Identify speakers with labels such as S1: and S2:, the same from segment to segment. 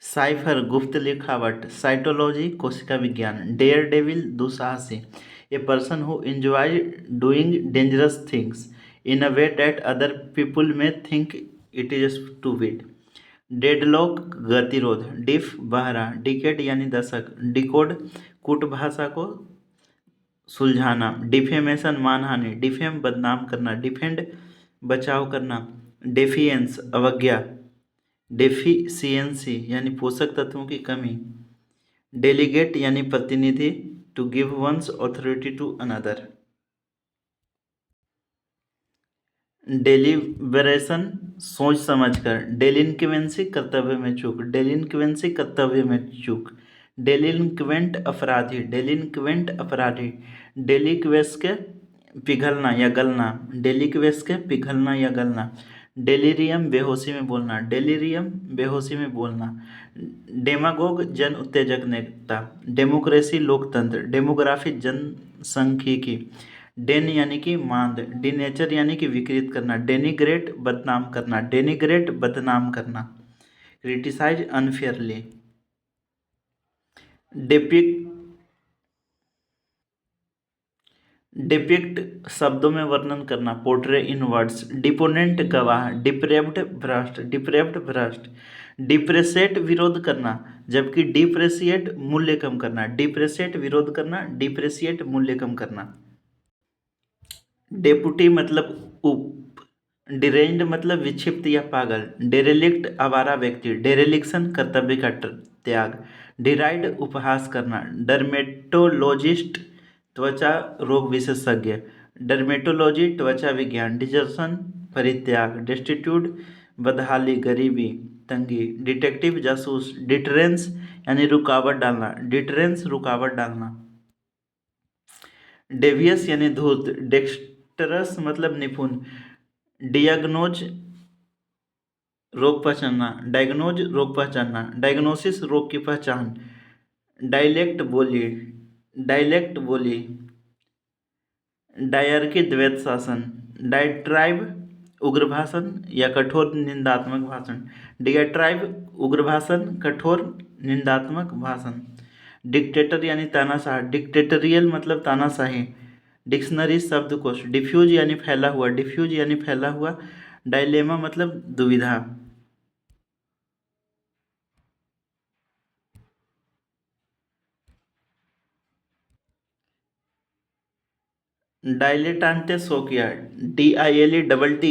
S1: Cipher गुप्त लिखावट, cytology कोशिका विज्ञान, डेयर डेविल दुसाहसी, a person who enjoy doing dangerous things in a way that other people may think it is stupid. Deadlock गतिरोध, deaf बहरा, decade यानी दशक, डिकोड कूट भाषा को सुलझाना, डिफेमेशन मानहानि, डिफेम बदनाम करना, डिफेंड बचाव करना, डेफिएंस अवज्ञा, डेफिशिएंसी यानी पोषक तत्वों की कमी, डेलीगेट यानी प्रतिनिधि, to give one's authority to another. Deliberation सोच समझकर, डेलिंक्वेंसी कर्तव्य में चूक, डेलिंक्वेंसी कर्तव्य में चूक, डेलिंक्वेंट अपराधी, डेलिंक्वेंट अपराधी, डेलिक्वेस के पिघलना या गलना, डेलिक्वेस के पिघलना या गलना, डेलीरियम बेहोशी में बोलना, डेलीरियम बेहोशी में बोलना, डेमागोग जन उत्तेजक नेता, डेमोक्रेसी लोकतंत्र, डेमोग्राफी जनसांख्यिकी, डेन यानी कि मांद, डिनेचर यानी कि विकृत करना, डेनिग्रेट बदनाम करना, डेनिग्रेट बदनाम करना, क्रिटिसाइज अनफेयरली, डेपिक्ट डिपिक्ट शब्दों में वर्णन करना, पोर्ट्रे इन वर्ड्स, डिपोनेंट गवाह, डिप्रेव्ड भ्रष्ट, डिप्रेव्ड भ्रष्ट, डिप्रेसेट विरोध करना, जबकि डिप्रेसिएट मूल्य कम करना, डिप्रेसेट विरोध करना, डिप्रेसिएट मूल्य कम करना। डेपुटी मतलब उप, डिरेंज्ड मतलब विक्षिप्त या पागल, डेरेलिक्ट आवारा व्यक्ति, डेरेलिक्शन कर्तव्य का त्याग, डिराइड उपहास करना, डर्मेटोलॉजिस्ट त्वचा रोग विशेषज्ञ, डर्मेटोलॉजी त्वचा विज्ञान, डिजर्सन परित्याग, डेस्टिट्यूट बदहाली गरीबी तंगी, डिटेक्टिव जासूस, डिटरेंस यानी रुकावट डालना, डिटरेंस रुकावट डालना, डेवियस यानी धूर्त, डेक्स्टरस मतलब निपुण, डियाग्नोज रोग पहचानना, डायग्नोज रोग पहचानना, डायग्नोसिस रोग की पहचान, डायलेक्ट बोली, डायलेक्ट बोली, डायरकी द्वैत शासन, डायट्राइब उग्र भाषण या कठोर निंदात्मक भाषण, डियाट्राइब उग्र भाषण, कठोर निंदात्मक भाषण, डिक्टेटर यानी तानाशाह, डिक्टेटरियल मतलब तानाशाही, डिक्शनरी शब्दकोश, डिफ्यूज यानी फैला हुआ, डिफ्यूज यानी फैला हुआ, डायलेमा मतलब दुविधा, डाइलेटांटे शौकिया, DILETTANTE,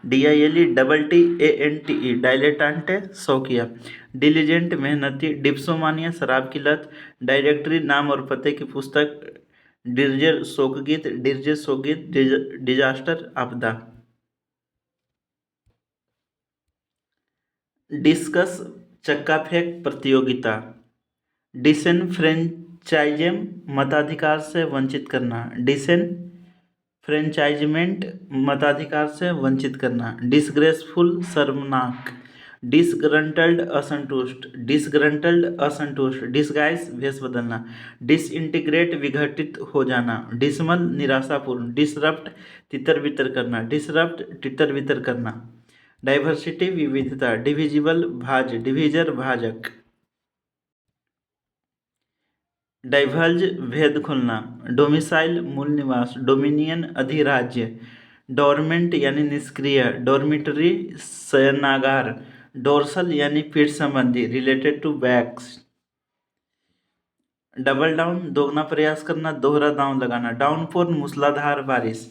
S1: DILETTANTE, डाइलेटांटे शौकिया, डिलीजेंट मेहनती, डिप्सोमानिया शराब की लत, डायरेक्टरी नाम और पते की पुस्तक, डिरजे शोकगीत, डिरजे शोकगीत, डिजास्टर आपदा, डिस्कस चक्का फेंक प्रतियोगिता, डिसनफ्रेंचाइजेम मताधिकार से वंचित करना, डिसनफ्रेंचाइजमेंट मताधिकार से वंचित करना, डिसग्रेसफुल शर्मनाक, डिसग्रंटल्ड असंतुष्ट, डिसग्रंटल्ड असंतुष्ट, डिसगाइज भेष बदलना, डिसइंटीग्रेट विघटित हो जाना, डिसमल निराशापूर्ण, डिसरप्ट तितर बितर करना, डिसरप्ट तितर बितर करना, डाइवर्सिटी विविधता, डिविजिबल भाज्य, डिविजर भाजक, डाइवर्ज भेद खुलना, डोमिसाइल मूल निवास, डोमिनियन अधिराज्य, डोरमेंट यानी निष्क्रिय, डोरमिटरी शयनागार, डोर्सल यानी पीठ संबंधी, related to backs, double down दोगुना प्रयास करना, दोहरा दांव लगाना, डाउनफोर मूसलाधार बारिश,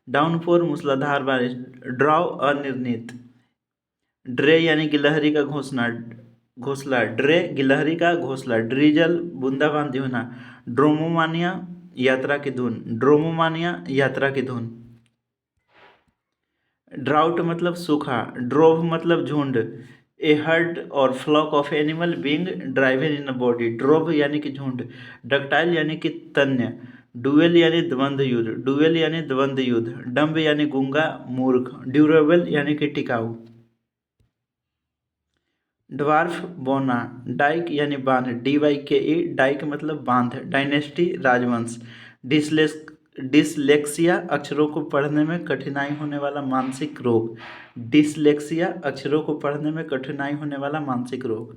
S1: डाउनफोर मूसलाधार बारिश, ड्रॉ अनिर्णित, ड्रे यानी गिलहरी का घोंसला, ड्रे गिलहरी का घोंसला, ड्रीजल बूंदाबांदी होना, ड्रोमोमानिया यात्रा की धुन, ड्रोमोमानिया यात्रा की धुन, ड्राउट मतलब सूखा, ड्रोव मतलब झुंड, ए हर्ड और flock of animal being driven in a body, drove यानी कि झुंड, डक्टाइल यानी कि तन्य, डुएल यानी द्वंद्व युद्ध, डुएल यानी द्वंद्व युद्ध, डम्ब यानी गूंगा मूर्ख, ड्यूरेबल यानी कि टिकाऊ, ड्वार्फ बोना, डाइक यानी बांध, DYKE डाइक मतलब बांध, डायनेस्टी राजवंश, डिसलेक्सिया अक्षरों को पढ़ने में कठिनाई होने वाला मानसिक रोग। डिसलेक्सिया अक्षरों को पढ़ने में कठिनाई होने वाला मानसिक रोग।